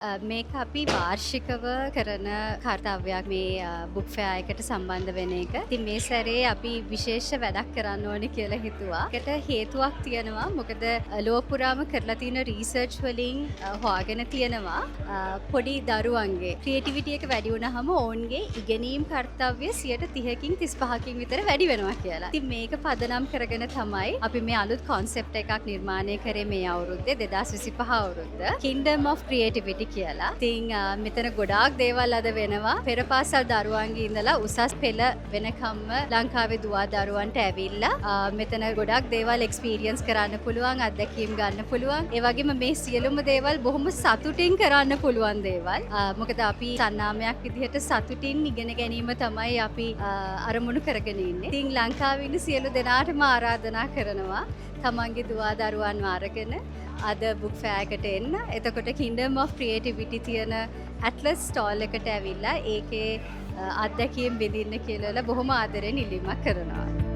මේක අපි වාර්ෂිකව කරන කාර්යයක් මේ බුක් ෆෙයා එකට සම්බන්ධ වෙන එක. ඉතින් මේ සැරේ අපි විශේෂ වැඩක් කරන්න ඕනේ කියලා හිතුවා. ඒකට හේතුවක් තියෙනවා. මොකද ලෝක පුරාම කරලා තියෙන රිසර්ච් වලින් හොයාගෙන තියෙනවා පොඩි දරුවන්ගේ ක්‍රියේටිවිටි එක වැඩි වුණාම ඔවුන්ගේ ඉගෙනීම් කාර්යය 30කින් 35කින් විතර වැඩි වෙනවා කියලා. ඉතින් මේක පදනම් කරගෙන තමයි අපි මේ අලුත් concept එකක් නිර්මාණය කරේ මේ අවුරුද්දේ 2025 අවුරුද්ද. Kingdom of Creativity කියලා. ඉතින් මෙතන ගොඩාක් දේවල් අද වෙනවා. පෙරපාසල් දරුවන්ගේ ඉඳලා උසස් පෙළ වෙනකම්ම ලංකාවේ දුවා දරුවන්ට ඇවිල්ලා මෙතන ගොඩාක් දේවල් එක්ස්පීරියන්ස් කරන්න පුළුවන්, අත්දැකීම් ගන්න පුළුවන්. ඒ වගේම මේ සියලුම දේවල් බොහොම සතුටින් කරන්න පුළුවන් දේවල්. මොකද අපි සන්නාමයක් විදිහට සතුටින් ඉගෙන ගැනීම තමයි අපි අරමුණු කරගෙන ඉන්නේ. ඉතින් ලංකාවේ ඉන්න සියලු දෙනාටම ආරාධනා කරනවා තමන්ගේ දුවා දරුවන්ව අරගෙන අද බුක් ෆෙයා එකට එන්න. එතකොට Kingdom of Creativity තියෙන Atlas stall එකට ඇවිල්ලා ඒකේ අත්දැකීම් විඳින්න කියලා බොහොම ආදරෙන් ඉල්ලීමක් කරනවා.